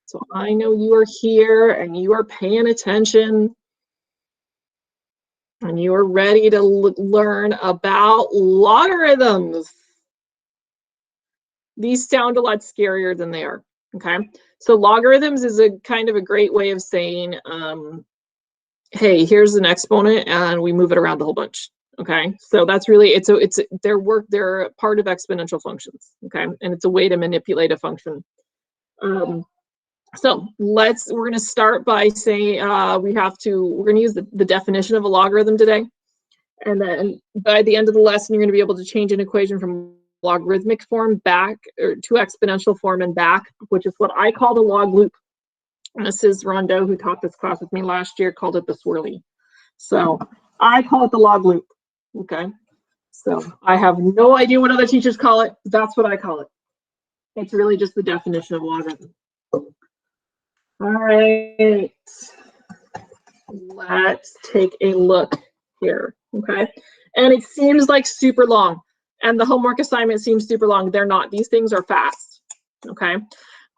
So I know you are here and you are paying attention and you are ready to learn about logarithms. These sound a lot scarier than they are, okay? So logarithms is a kind of a great way of saying, hey, here's an exponent and we move it around a whole bunch, okay? So that's really, they're part of exponential functions, okay? And it's a way to manipulate a function. So we're gonna start by saying, we're gonna use the definition of a logarithm today. And then by the end of the lesson, you're gonna be able to change an equation from logarithmic form back or to exponential form and back, which is what I call the log loop. Mrs. Rondeau, who taught this class with me last year, called it the swirly. So I call it the log loop, okay? So I have no idea what other teachers call it. That's what I call it. It's really just the definition of logarithm. All right, let's take a look here, okay? And it seems like super long, and the homework assignment seems super long. They're not. These things are fast, okay?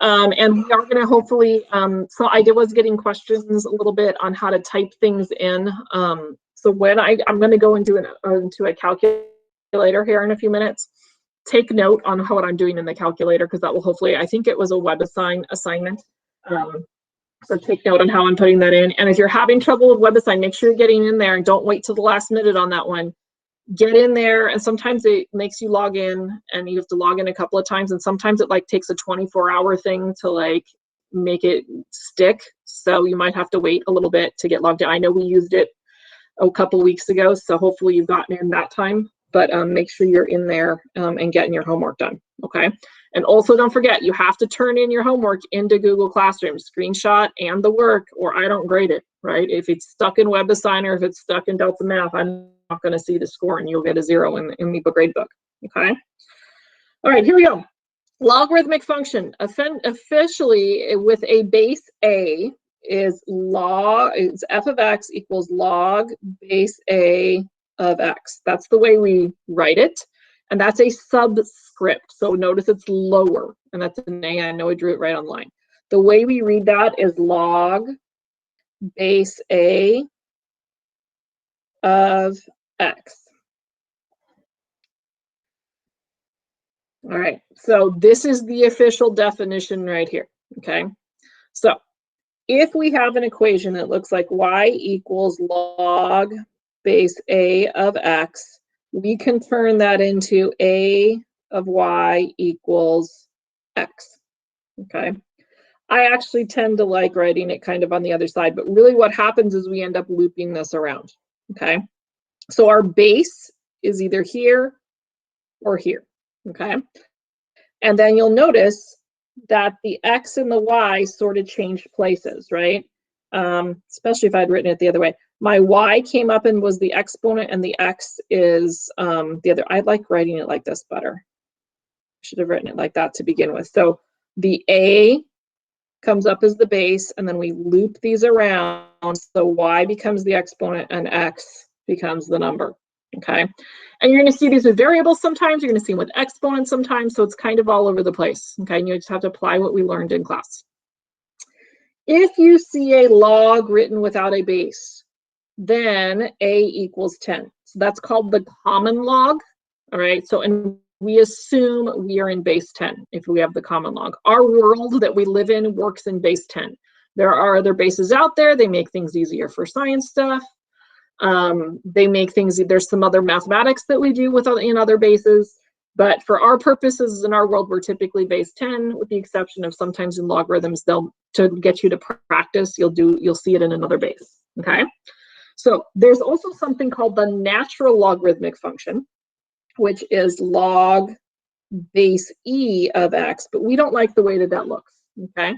And we are going to hopefully, so I was getting questions a little bit on how to type things in. So when I'm going to go into a calculator here in a few minutes. Take note on what I'm doing in the calculator, because that will hopefully, I think it was a web assignment. So take note on how I'm putting that in. And if you're having trouble with WebAssign, make sure you're getting in there and don't wait till the last minute on that one. Get in there, and sometimes it makes you log in and you have to log in a couple of times, and sometimes it like takes a 24-hour thing to like make it stick. So you might have to wait a little bit to get logged in. I know we used it a couple weeks ago, so hopefully you've gotten in that time, but make sure you're in there and getting your homework done, okay? And also don't forget, you have to turn in your homework into Google Classroom, screenshot and the work, or I don't grade it, right? If it's stuck in WebAssign or if it's stuck in Delta Math, I'm not gonna see the score and you'll get a 0 in the grade book, okay? All right, here we go. Logarithmic function, officially with a base A, is f of x equals log base A of x. That's the way we write it. And that's a subscript. So notice it's lower, and that's an A. I know I drew it right on the line. The way we read that is log base A of x. All right, so this is the official definition right here, okay? So if we have an equation that looks like y equals log base A of x, we can turn that into A of y equals x, okay? I actually tend to like writing it kind of on the other side, but really what happens is we end up looping this around, okay? So our base is either here or here, okay? And then you'll notice that the x and the y sort of changed places, right? Especially if I'd written it the other way. My y came up and was the exponent, and the x is the other. I like writing it like this better. Should have written it like that to begin with. So the a comes up as the base, and then we loop these around. So y becomes the exponent and x becomes the number, okay? And you're going to see these with variables sometimes. You're going to see them with exponents sometimes. So it's kind of all over the place, okay? And you just have to apply what we learned in class. If you see a log written without a base, then a equals 10. So that's called the common log, all right? So, and we assume we are in base 10 if we have the common log. Our world that we live in works in base 10. There are other bases out there. They make things easier for science stuff. They make things, there's some other mathematics that we do in other bases, but for our purposes in our world, we're typically base 10, with the exception of sometimes in logarithms, to get you to practice, you'll see it in another base, okay? So there's also something called the natural logarithmic function, which is log base E of x, but we don't like the way that looks, okay?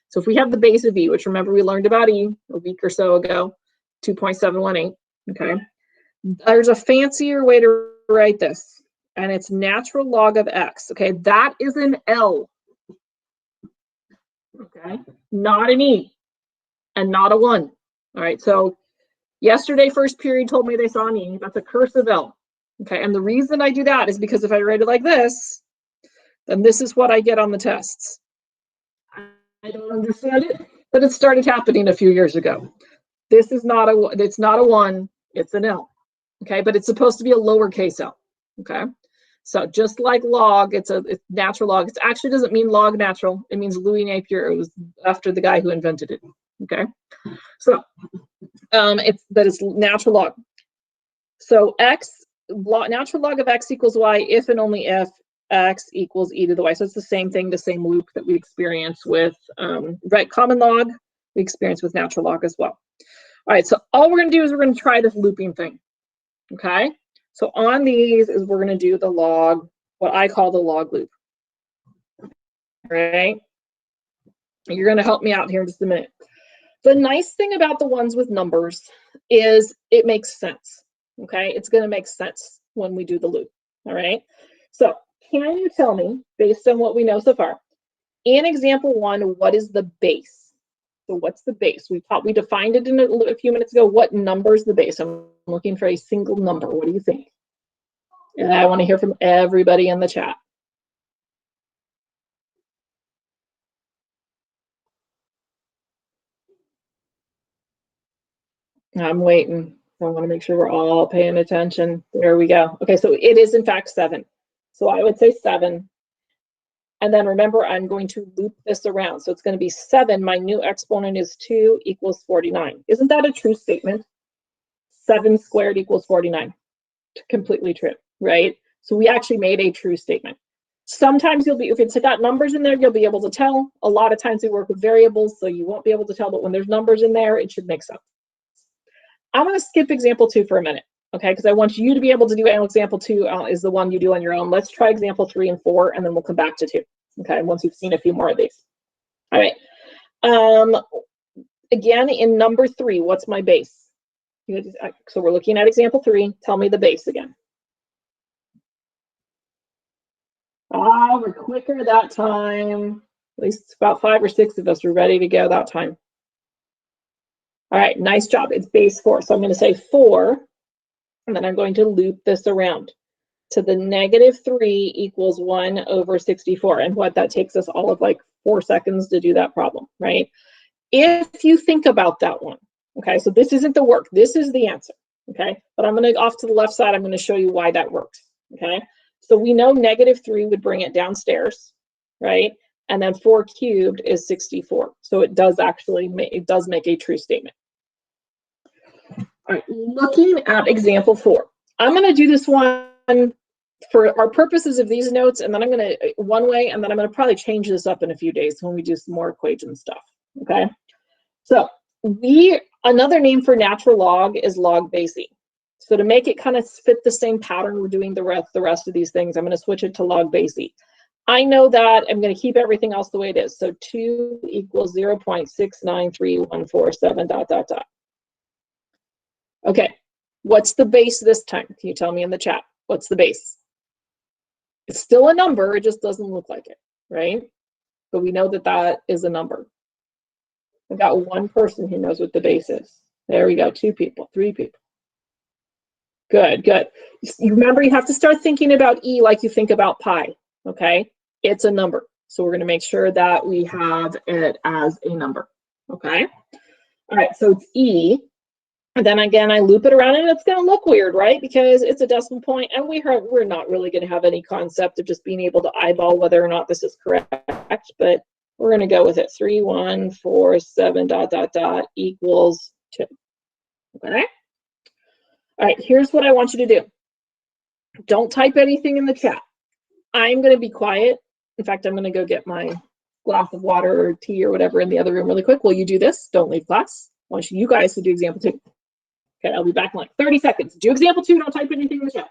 So if we have the base of E, which remember we learned about E a week or so ago, 2.718, okay? There's a fancier way to write this, and it's natural log of x, okay? That is an L, okay? Not an E, and not a 1, all right? So yesterday, first period told me they saw an E. That's a cursive L, okay? And the reason I do that is because if I write it like this, then this is what I get on the tests. I don't understand it, but it started happening a few years ago. This is not a, it's not a 1, it's an L, okay? But it's supposed to be a lowercase l, okay? So just like log, it's natural log. It actually doesn't mean log natural. It means Louis Napier. It was after the guy who invented it, okay? So it's natural log. So natural log of x equals y if and only if x equals e to the y. So it's the same thing, the same loop that we experience with common log, we experience with natural log as well. All right, so all we're going to do is we're going to try this looping thing, okay? So on these is we're going to do the log, what I call the log loop, all right? You're going to help me out here in just a minute. The nice thing about the ones with numbers is it makes sense, okay? It's going to make sense when we do the loop, all right? So can you tell me, based on what we know so far, in example 1, what is the base? So what's the base? We defined it in a few minutes ago. What number is the base? I'm looking for a single number. What do you think? And I want to hear from everybody in the chat. I'm waiting. I want to make sure we're all paying attention. There we go. Okay, so it is in fact 7. So I would say 7. And then remember, I'm going to loop this around. So it's going to be 7. My new exponent is 2 equals 49. Isn't that a true statement? 7 squared equals 49. Completely true, right? So we actually made a true statement. Sometimes you'll be, if it's got numbers in there, you'll be able to tell. A lot of times we work with variables, so you won't be able to tell, but when there's numbers in there, it should make sense. I'm going to skip example 2 for a minute, okay? Because I want you to be able to do example 2 is the one you do on your own. Let's try example 3 and 4, and then we'll come back to 2, okay? Once you've seen a few more of these. All right. Again, in number 3, what's my base? So we're looking at example 3. Tell me the base again. Ah, we're quicker that time. At least about 5 or 6 of us were ready to go that time. All right, nice job. It's base 4. So I'm going to say 4, and then I'm going to loop this around to the -3 equals 1 over 64. And what that takes us all of like 4 seconds to do that problem, right? If you think about that one, okay, so this isn't the work. This is the answer, okay? But I'm going to, off to the left side, I'm going to show you why that works, okay? So we know -3 would bring it downstairs, right? And then 4 cubed is 64. So it does actually make a true statement. All right, looking at example 4, I'm going to do this one for our purposes of these notes, and then I'm going to one way, and then I'm going to probably change this up in a few days when we do some more equation stuff. Okay, so another name for natural log is log base E. So to make it kind of fit the same pattern we're doing the rest of these things, I'm going to switch it to log base E. I know that I'm going to keep everything else the way it is. So 2 equals 0.693147 ... Okay, what's the base this time? Can you tell me in the chat? What's the base? It's still a number, it just doesn't look like it, right? But we know that that is a number. I've got one person who knows what the base is. There we go, 2 people, 3 people. Good, good. You remember, you have to start thinking about E like you think about pi, okay? It's a number. So we're gonna make sure that we have it as a number, okay? All right, so it's E. And then again, I loop it around and it's going to look weird, right? Because it's a decimal point, and we're not really going to have any concept of just being able to eyeball whether or not this is correct, but we're going to go with it. 3147 ... equals 2. Okay? All right, here's what I want you to do. Don't type anything in the chat. I'm going to be quiet. In fact, I'm going to go get my glass of water or tea or whatever in the other room really quick. Will you do this? Don't leave class. I want you guys to do example 2. Okay, I'll be back in like 30 seconds. Do example 2, don't type anything in the chat.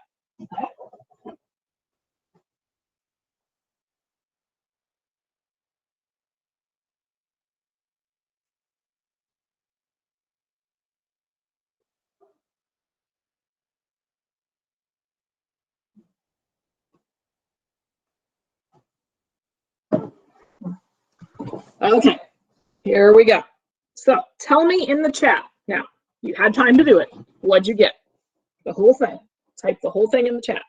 Okay, here we go. So tell me in the chat now. You had time to do it. What'd you get? The whole thing. Type the whole thing in the chat.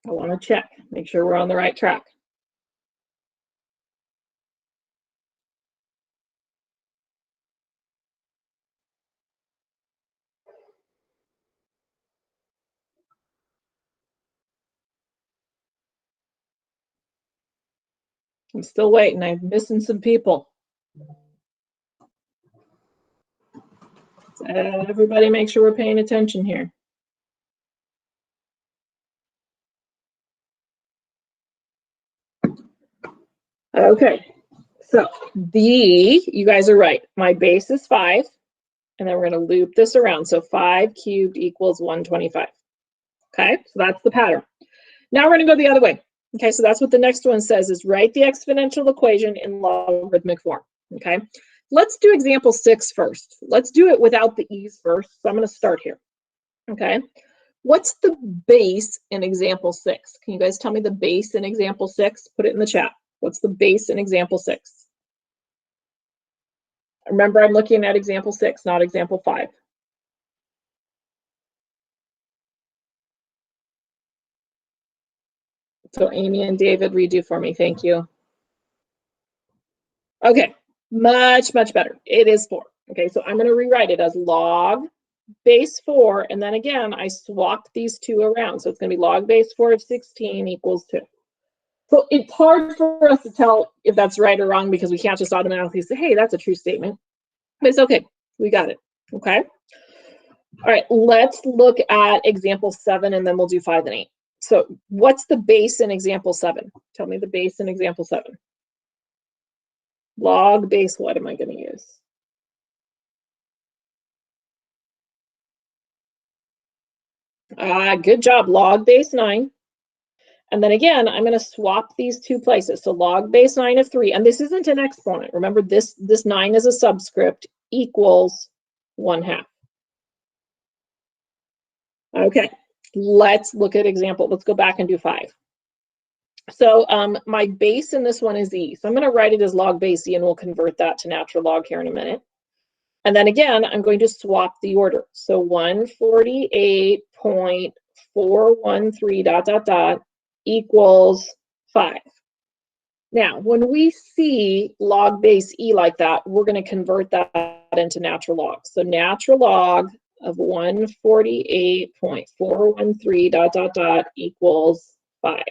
I want to check, make sure we're on the right track. I'm still waiting. I'm missing some people. Everybody make sure we're paying attention here. Okay, so you guys are right. My base is 5, and then we're going to loop this around. So 5 cubed equals 125. Okay, so that's the pattern. Now we're going to go the other way. Okay, so that's what the next one says, is write the exponential equation in logarithmic form. Okay, let's do example 6 first. Let's do it without the e's first. So I'm going to start here. Okay, what's the base in example 6? Can you guys tell me the base in example 6? Put it in the chat. What's the base in example 6? Remember, I'm looking at example 6, not example 5. So Amy and David, redo for me. Thank you. Okay, much, much better. It is 4. Okay, so I'm going to rewrite it as log base 4, and then again, I swapped these two around. So it's going to be log base 4 of 16 equals 2. So it's hard for us to tell if that's right or wrong because we can't just automatically say, hey, that's a true statement. But it's okay. We got it. Okay. All right, let's look at example 7, and then we'll do 5 and 8. So what's the base in example 7? Tell me the base in example 7. Log base, what am I going to use? Good job, log base 9. And then again, I'm going to swap these two places. So log base 9 of 3, and this isn't an exponent. Remember, this 9 is a subscript, equals 1/2. Okay, let's look at example. Let's go back and do 5. So my base in this one is e. So I'm going to write it as log base e, and we'll convert that to natural log here in a minute. And then again, I'm going to swap the order. So 148.413 ... equals 5. Now, when we see log base e like that, we're going to convert that into natural log. So natural log of 148.413 ... equals 5.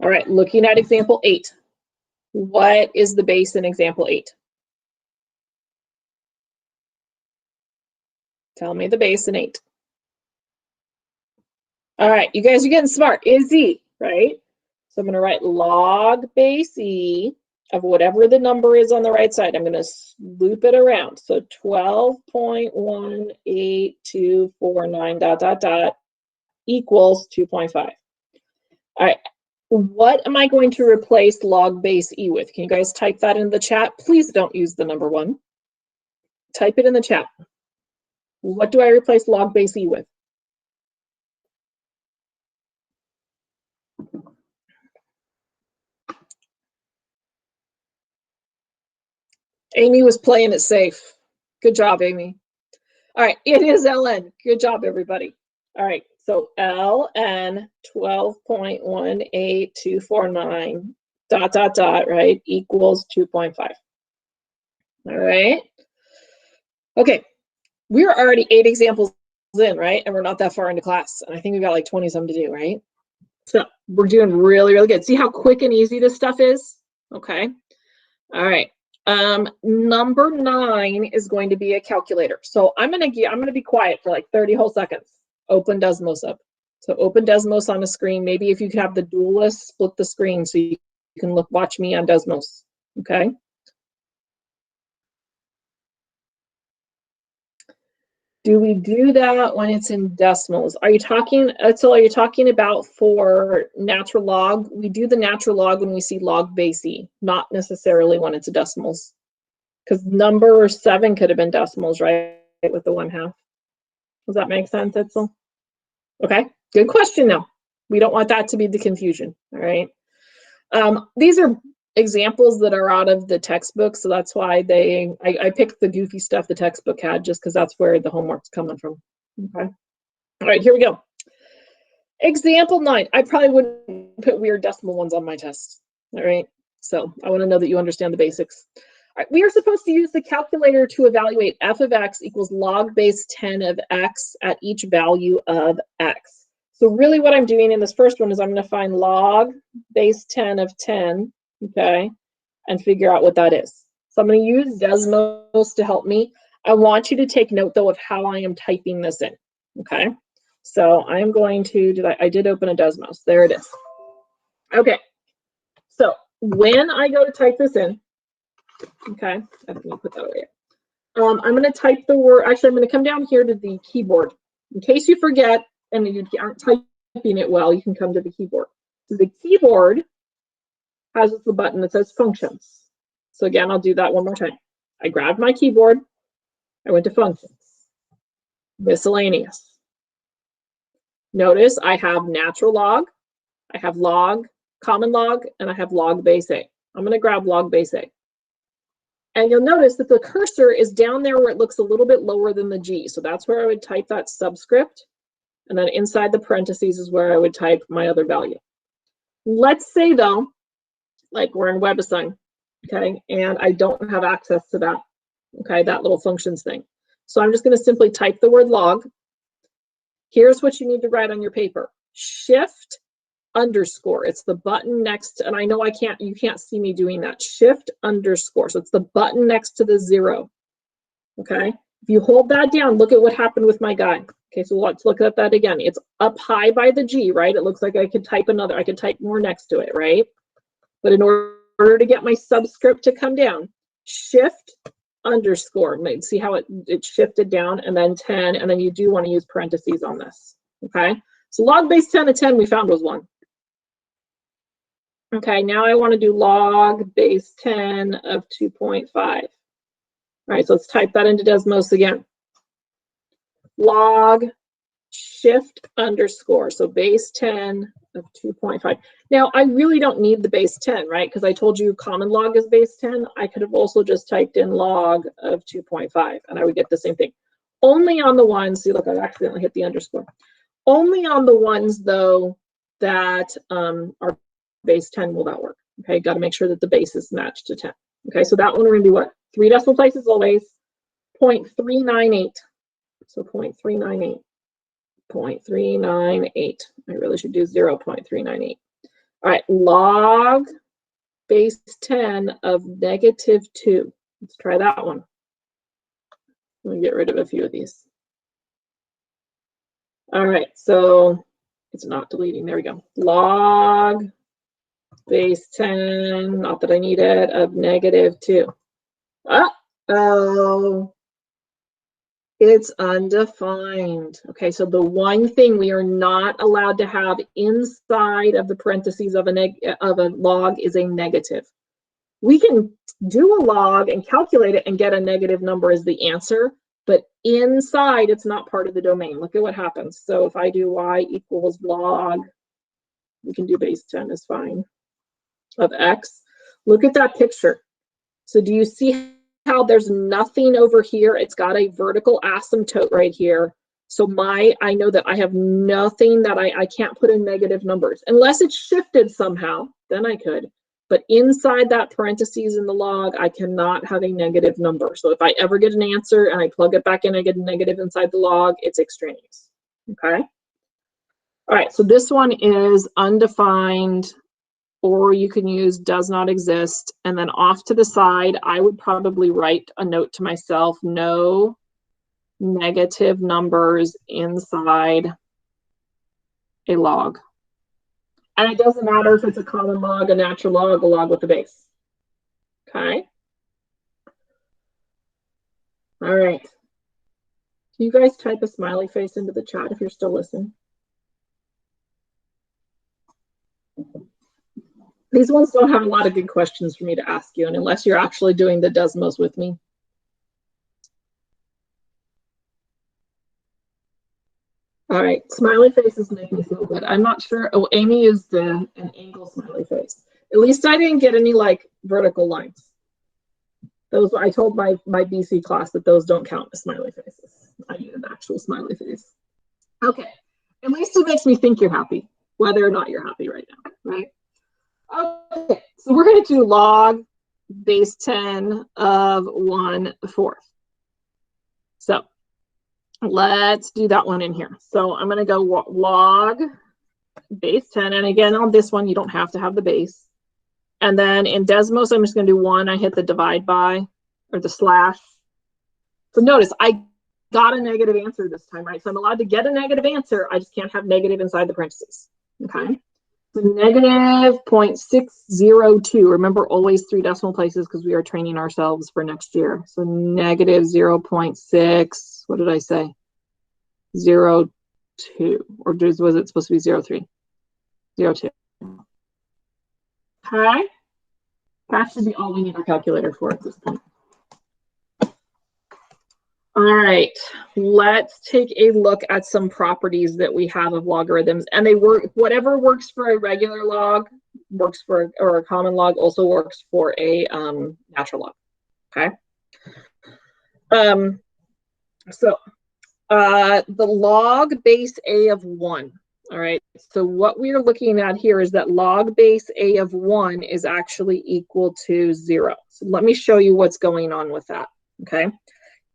All right, looking at example 8. What is the base in example 8? Tell me the base in 8. All right, you guys are getting smart. Is e, right? So I'm going to write log base e of whatever the number is on the right side. I'm going to loop it around. So 12.18249 ... equals 2.5. All right, what am I going to replace log base e with? Can you guys type that in the chat? Please don't use the number 1. Type it in the chat. What do I replace log base e with? Amy was playing it safe. Good job, Amy. All right, it is ln. Good job, everybody. All right, so ln 12.18249 ... right, equals 2.5. All right. Okay, we're already 8 examples in, right? And we're not that far into class. And I think we've got like 20 some to do, right? So we're doing really, really good. See how quick and easy this stuff is? Okay. All right. Number 9 is going to be a calculator. So I'm gonna be quiet for like 30 whole seconds. Open Desmos up. So open Desmos on the screen. Maybe if you could have the dual list, split the screen so you can watch me on Desmos. Okay. Do we do that when it's in decimals? Are you talking, Etzel, are you talking about for natural log? We do the natural log when we see log base e, not necessarily when it's decimals. Because number 7 could have been decimals, right? With the 1/2. Does that make sense, Etzel? Okay, good question though. We don't want that to be the confusion, all right? These are examples that are out of the textbook, so that's why I picked the goofy stuff the textbook had, just because that's where the homework's coming from. Okay. All right, here we go. Example 9. I probably wouldn't put weird decimal ones on my test. All right. So I want to know that you understand the basics. All right, we are supposed to use the calculator to evaluate f of x equals log base 10 of x at each value of x. So really what I'm doing in this first one is I'm going to find log base 10 of 10, okay, and figure out what that is. So I'm going to use Desmos to help me. I want you to take note, though, of how I am typing this in, okay? So I'm going to do that. I did open a Desmos. There it is. Okay, so when I go to type this in, okay, let me put that away. I'm going to type the word, actually, I'm going to come down here to the keyboard. In case you forget and you aren't typing it well, you can come to the keyboard. So the keyboard has the button that says functions. So again, I'll do that one more time. I grabbed my keyboard, I went to functions, miscellaneous. Notice I have natural log, I have log, common log, and I have log base A. I'm going to grab log base A. And you'll notice that the cursor is down there where it looks a little bit lower than the G. So that's where I would type that subscript. And then inside the parentheses is where I would type my other value. Let's say, though, like we're in WebAssign, okay, and I don't have access to that, okay, that little functions thing. So I'm just going to simply type the word log. Here's what you need to write on your paper. Shift underscore. It's the button next, and I know you can't see me doing that. Shift underscore. So it's the button next to the 0. Okay. If you hold that down, look at what happened with my guy. Okay, so let's look at that again. It's up high by the G, right? It looks like I could type another, I could type more next to it, right? But in order to get my subscript to come down, shift underscore. See how it shifted down, and then 10, and then you do want to use parentheses on this. Okay, so log base 10 of 10 we found was 1. Okay, now I want to do log base 10 of 2.5. All right, so let's type that into Desmos again. Log shift underscore, so base 10 of 2.5. Now, I really don't need the base 10, right? Because I told you common log is base 10. I could have also just typed in log of 2.5, and I would get the same thing. Only on the ones, see, look, I accidentally hit the underscore. Only on the ones, though, that are base 10 will that work. Okay, got to make sure that the base is matched to 10. Okay, so that one we're going to do what? 3 decimal places always, 0.398. So 0.398. 0.398. I really should do 0.398. All right, log base 10 of negative 2. Let's try that one. Let me get rid of a few of these. All right, so it's not deleting. There we go. Log base 10, not that I need it, of negative 2. Uh-oh. It's undefined. Okay, so the one thing we are not allowed to have inside of the parentheses of a log is a negative. We can do a log and calculate it and get a negative number as the answer, but inside it's not part of the domain. Look at what happens. So if I do y equals log, we can do base 10 is fine, of x. Look at that picture. So do you see how there's nothing over here? It's got a vertical asymptote right here. So I know that I have nothing that I can't put in negative numbers. Unless it's shifted somehow, then I could. But inside that parentheses in the log, I cannot have a negative number. So if I ever get an answer and I plug it back in, I get a negative inside the log, it's extraneous. Okay? All right, so this one is undefined, or you can use does not exist. And then off to the side, I would probably write a note to myself, no negative numbers inside a log. And it doesn't matter if it's a common log, a natural log, a log with a base. Okay. All right. Can you guys type a smiley face into the chat if you're still listening? These ones don't have a lot of good questions for me to ask you, and unless you're actually doing the Desmos with me. All right, smiley faces make me feel good. I'm not sure. Oh, Amy is an angle smiley face. At least I didn't get any like vertical lines. Those, I told my BC class that those don't count as smiley faces. I need an actual smiley face. Okay, at least it makes me think you're happy, whether or not you're happy right now, right? Okay, so we're going to do log base 10 of 1/4. So let's do that one in here. So I'm going to go log base 10. And again, on this one, you don't have to have the base. And then in Desmos, I'm just going to do 1. I hit the divide by, or the slash. So notice, I got a negative answer this time, right? So I'm allowed to get a negative answer. I just can't have negative inside the parentheses. Okay. So negative 0.602. Remember, always 3 decimal places because we are training ourselves for next year. So negative 0.6, what did I say? 0.2. Or was it supposed to be 0.3? 0.2. Okay. That should be all we need our calculator for at this point. All right, let's take a look at some properties that we have of logarithms, and they work. Whatever works for a regular log works for, or a common log also works for a natural log. Okay. So the log base a of 1. All right. So what we are looking at here is that log base a of 1 is actually equal to 0. So let me show you what's going on with that. Okay.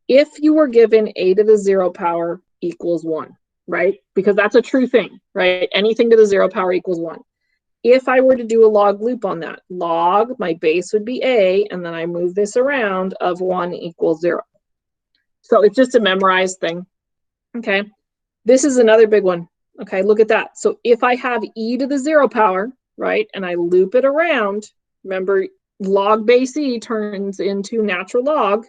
If you were given a to the 0 power equals 1, right? Because that's a true thing, right? Anything to the 0 power equals 1. If I were to do a log loop on that, log, my base would be a, and then I move this around, of 1 equals 0. So it's just a memorized thing, okay? This is another big one, okay? Look at that. So if I have e to the 0 power, right, and I loop it around, remember, log base e turns into natural log.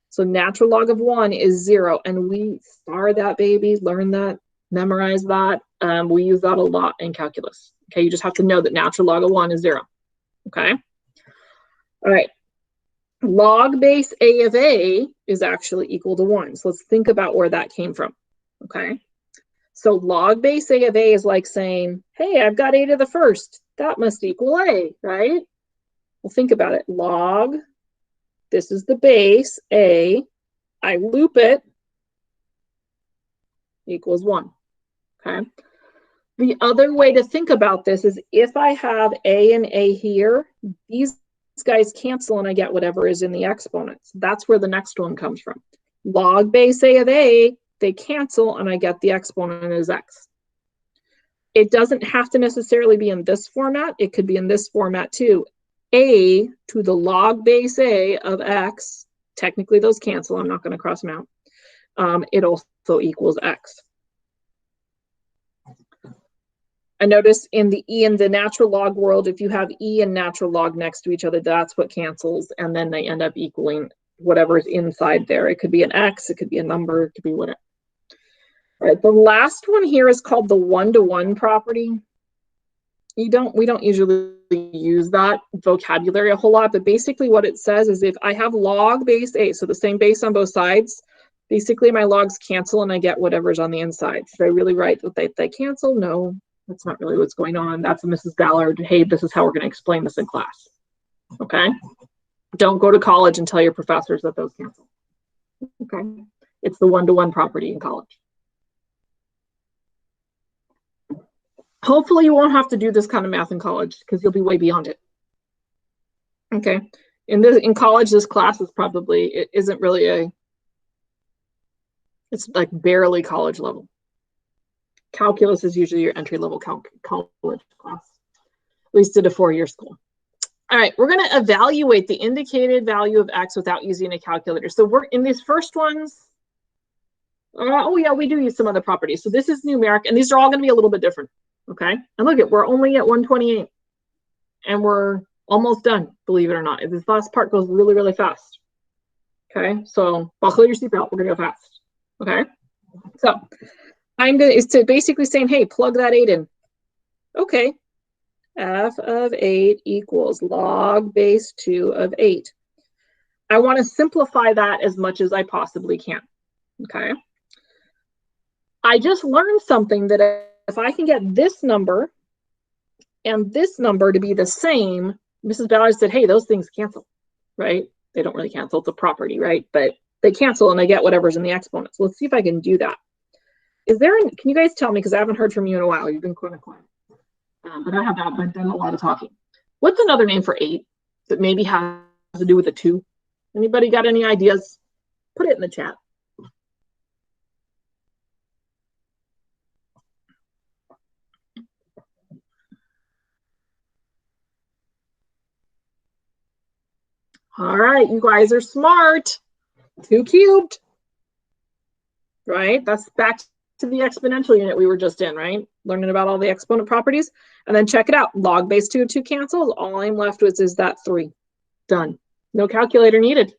So natural log of 1 is 0, and we star that baby, learn that, memorize that. We use that a lot in calculus. Okay, you just have to know that natural log of 1 is 0. Okay. All right. Log base a of a is actually equal to 1. So let's think about where that came from. Okay. So log base a of a is like saying, hey, I've got a to the first. That must equal a, right? Well, think about it. Log. This is the base, a, I loop it, equals 1, okay? The other way to think about this is if I have a and a here, these guys cancel and I get whatever is in the exponents. That's where the next one comes from. Log base a of a, they cancel and I get the exponent as x. It doesn't have to necessarily be in this format. It could be in this format too. A to the log base a of x, technically those cancel, I'm not going to cross them out, it also equals x. I notice in the natural log world, if you have e and natural log next to each other, that's what cancels, and then they end up equaling whatever's inside there. It could be an x, it could be a number, it could be whatever. All right, the last one here is called the one-to-one property. We don't usually use that vocabulary a whole lot, but basically what it says is if I have log base a, so the same base on both sides, basically my logs cancel and I get whatever's on the inside. Should I really write that they cancel? No, that's not really what's going on. That's a Mrs. Ballard. Hey, this is how we're going to explain this in class. Okay? Don't go to college and tell your professors that those cancel. Okay? It's the one-to-one property in college. Hopefully you won't have to do this kind of math in college because you'll be way beyond it. Okay. In college, this class is probably, it isn't really it's like barely college level. Calculus is usually your entry-level college class, at least at a 4-year school. All right, we're going to evaluate the indicated value of x without using a calculator. So we're in these first ones. Oh yeah, we do use some other properties. So this is numeric, and these are all going to be a little bit different. Okay, and look at, we're only at 128 and we're almost done, believe it or not. This last part goes really, really fast. Okay, so buckle your seatbelt, we're gonna go fast. Okay, so it's to basically saying, hey, plug that 8 in. Okay, f of 8 equals log base 2 of 8. I want to simplify that as much as I possibly can. Okay, I just learned something that if I can get this number and this number to be the same, Mrs. Ballard said, hey, those things cancel, right? They don't really cancel, it's a property, right? But they cancel and I get whatever's in the exponents. Let's see if I can do that. Can you guys tell me, because I haven't heard from you in a while, you've been kind of quiet, but I've done a lot of talking. What's another name for 8 that maybe has to do with a 2. Anybody got any ideas? Put it in the chat. All right, you guys are smart. 2 cubed, right? That's back to the exponential unit we were just in, right? Learning about all the exponent properties. And then check it out. Log base 2 of 2 cancels. All I'm left with is that 3. Done. No calculator needed.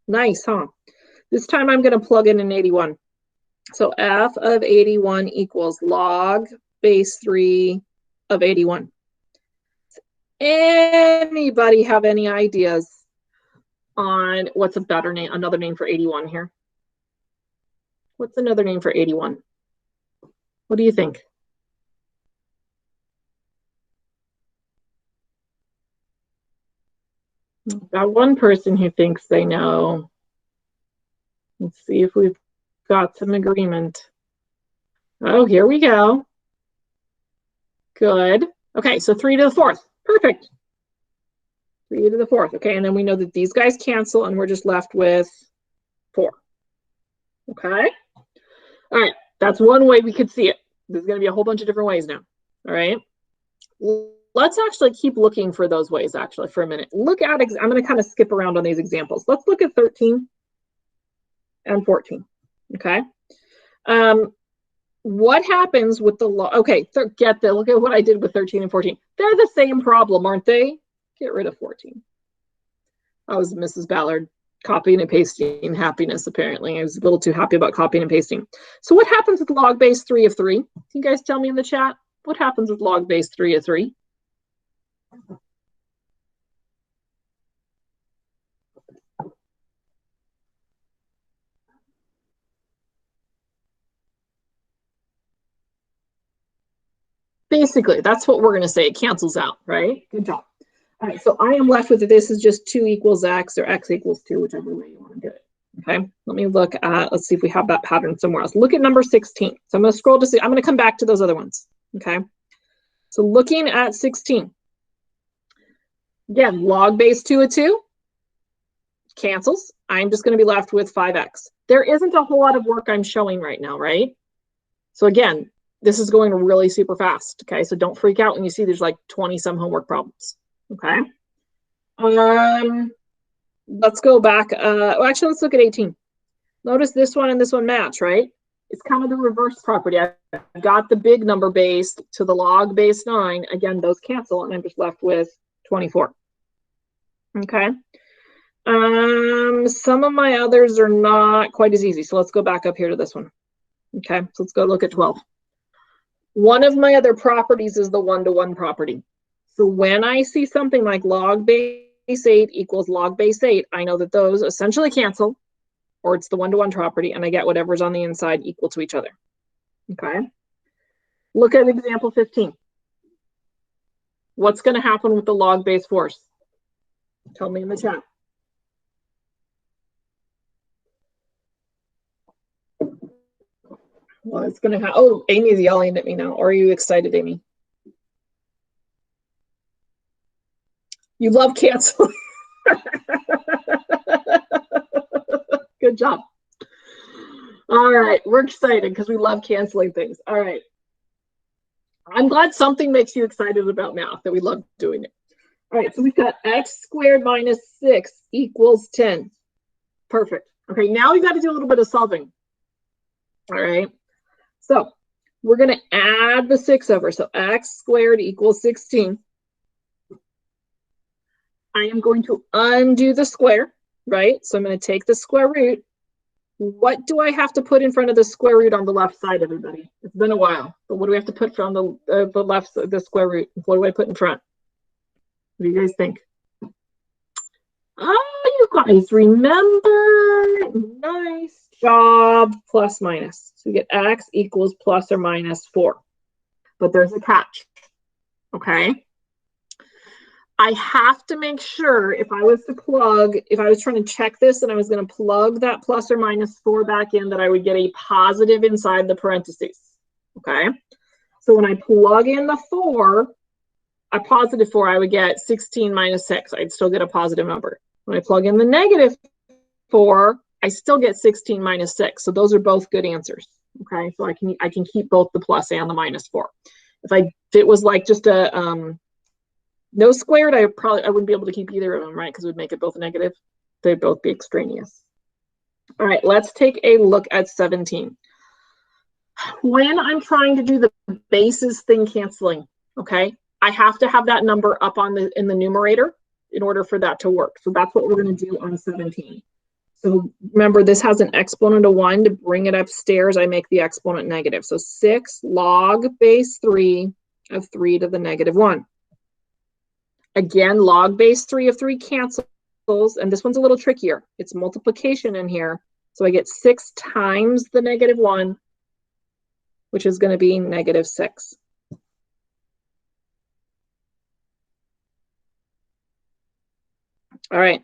Nice, huh? This time I'm going to plug in an 81. So f of 81 equals log base 3 of 81. Anybody have any ideas on what's a better name, another name for 81 here? What's another name for 81? What do you think? Got one person who thinks they know. Let's see if we've got some agreement. Oh, here we go. Good. Okay, so 3 to the 4th. Perfect. 3 to the 4th. Okay, and then we know that these guys cancel and we're just left with 4. Okay. All right, that's one way we could see it. There's going to be a whole bunch of different ways now. All right. Let's actually keep looking for those ways actually for a minute. Look at, I'm going to kind of skip around on these examples. Let's look at 13 and 14. Okay. What happens with the law? Okay, look at what I did with 13 and 14. They're the same problem, aren't they? Get rid of 14. I was Mrs. Ballard copying and pasting happiness, apparently. I was a little too happy about copying and pasting. So what happens with log base 3 of 3? Can you guys tell me in the chat? What happens with log base 3 of 3? Basically, that's what we're going to say. It cancels out, right? Good job. All right, so I am left with this is just 2 equals x or x equals 2, whichever way you want to do it. Okay, let me look at, let's see if we have that pattern somewhere else. Look at number 16. So I'm going to scroll to see, I'm going to come back to those other ones. Okay, so looking at 16. Again, log base 2 of 2 cancels. I'm just going to be left with 5x. There isn't a whole lot of work I'm showing right now, right? So again, this is going really super fast. Okay, so don't freak out when you see there's like 20 some homework problems. Okay. Let's go back. Well, actually, let's look at 18. Notice this one and this one match, right? It's kind of the reverse property. I've got the big number base to the log base 9. Again, those cancel, and I'm just left with 24. Okay. Some of my others are not quite as easy. So let's go back up here to this one. Okay, so let's go look at 12. One of my other properties is the one-to-one property. So when I see something like log base 8 equals log base 8, I know that those essentially cancel, or it's the one-to-one property, and I get whatever's on the inside equal to each other. Okay. Look at example 15. What's going to happen with the log base force? Tell me in the chat. Well, it's going to have, oh, Amy's yelling at me now. Are you excited, Amy? You love canceling. Good job. All right, we're excited because we love canceling things. All right. I'm glad something makes you excited about math, that we love doing it. All right, so we've got x squared minus 6 equals 10. Perfect. Okay, now we've got to do a little bit of solving. All right. So we're going to add the 6 over. So x squared equals 16. I am going to undo the square, right? So I'm going to take the square root. What do I have to put in front of the square root on the left side, everybody? It's been a while, but what do we have to put from the left side, the square root? What do I put in front? What do you guys think? Oh, you guys remember. Nice job. Plus minus. So we get x equals plus or minus 4. But there's a catch. Okay. I have to make sure if I was trying to check this and I was going to plug that plus or minus 4 back in, that I would get a positive inside the parentheses. Okay. So when I plug in the 4, a positive 4, I would get 16 minus 6. I'd still get a positive number. When I plug in the negative 4, I still get 16 minus 6. So those are both good answers. Okay, so I can keep both the plus and the minus 4. If it was like just a no squared, I wouldn't be able to keep either of them, right? Because it would make it both negative. They'd both be extraneous. All right, let's take a look at 17. When I'm trying to do the bases thing canceling, okay, I have to have that number up in the numerator in order for that to work. So that's what we're going to do on 17. So remember, this has an exponent of 1. To bring it upstairs, I make the exponent negative. So 6 log base 3 of 3 to the negative 1. Again, log base 3 of 3 cancels, and this one's a little trickier. It's multiplication in here. So I get 6 times the negative 1, which is going to be negative 6. All right.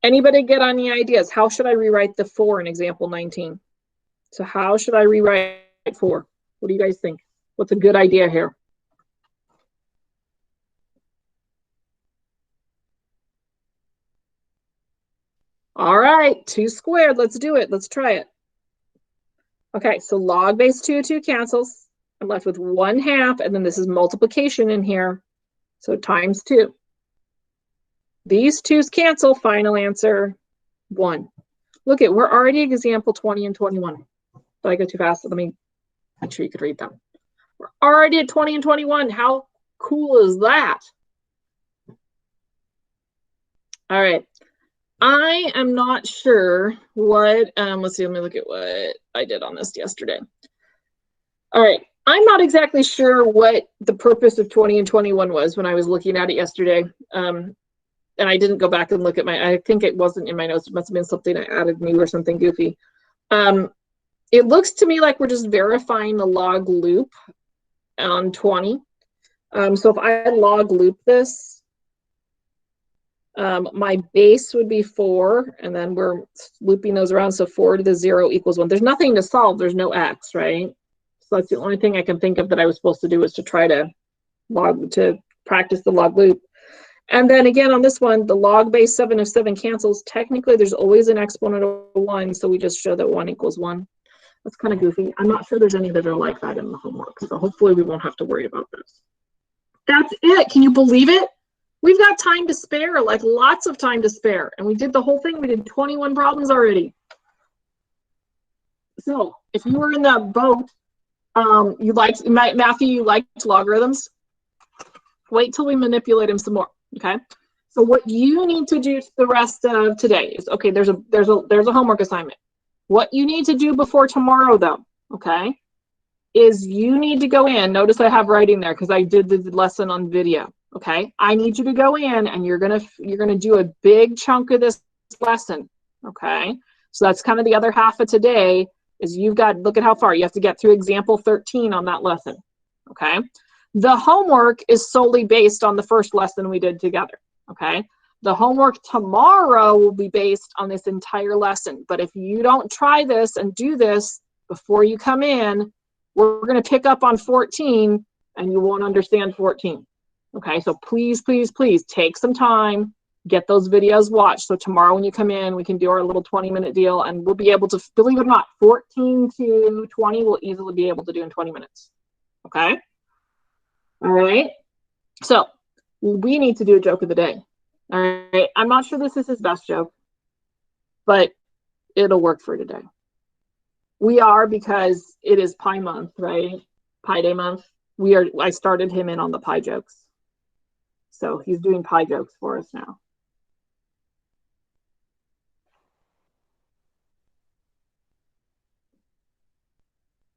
Anybody get any ideas? How should I rewrite the 4 in example 19? So how should I rewrite 4? What do you guys think? What's a good idea here? All right, 2 squared. Let's do it. Let's try it. Okay, so log base 2 of 2 cancels. I'm left with 1/2, and then this is multiplication in here. So times 2. These 2's cancel. Final answer, 1. Look at, we're already at example 20 and 21. Did I go too fast? Let me make sure you could read them. We're already at 20 and 21. How cool is that? All right. I am not sure what, let's see, let me look at what I did on this yesterday. All right. I'm not exactly sure what the purpose of 20 and 21 was when I was looking at it yesterday. And I didn't go back and look at I think it wasn't in my notes. It must have been something I added new or something goofy. It looks to me like we're just verifying the log loop on 20. So if I log loop this, my base would be 4, and then we're looping those around. So 4 to the 0 equals 1. There's nothing to solve. There's no x, right? So that's the only thing I can think of that I was supposed to do, is to try to practice the log loop. And then again, on this one, the log base 7 of 7 cancels. Technically, there's always an exponent of 1, so we just show that 1 equals 1. That's kind of goofy. I'm not sure there's any that are like that in the homework, so hopefully we won't have to worry about this. That's it. Can you believe it? We've got time to spare, like lots of time to spare. And we did the whole thing. We did 21 problems already. So if you were in that boat, Matthew, you liked logarithms, wait till we manipulate them some more. Okay, so what you need to do the rest of today is, okay, there's a homework assignment. What you need to do before tomorrow, though, okay, is you need to go in. Notice I have writing there because I did the lesson on video. Okay, I need you to go in and you're gonna do a big chunk of this lesson. Okay, so that's kind of the other half of today. Is you've got, look at how far you have to get through example 13 on that lesson. Okay. The homework is solely based on the first lesson we did together, okay? The homework tomorrow will be based on this entire lesson. But if you don't try this and do this before you come in, we're going to pick up on 14 and you won't understand 14, okay? So please, please, please take some time, get those videos watched. So tomorrow when you come in, we can do our little 20-minute deal, and we'll be able to, believe it or not, 14 to 20 we'll easily be able to do in 20 minutes, okay? All right, so we need to do a joke of the day. All right, I'm not sure this is his best joke, but it'll work for today. We are, because it is Pi month, right? Pi Day month. I started him in on the Pi jokes. So he's doing Pi jokes for us now.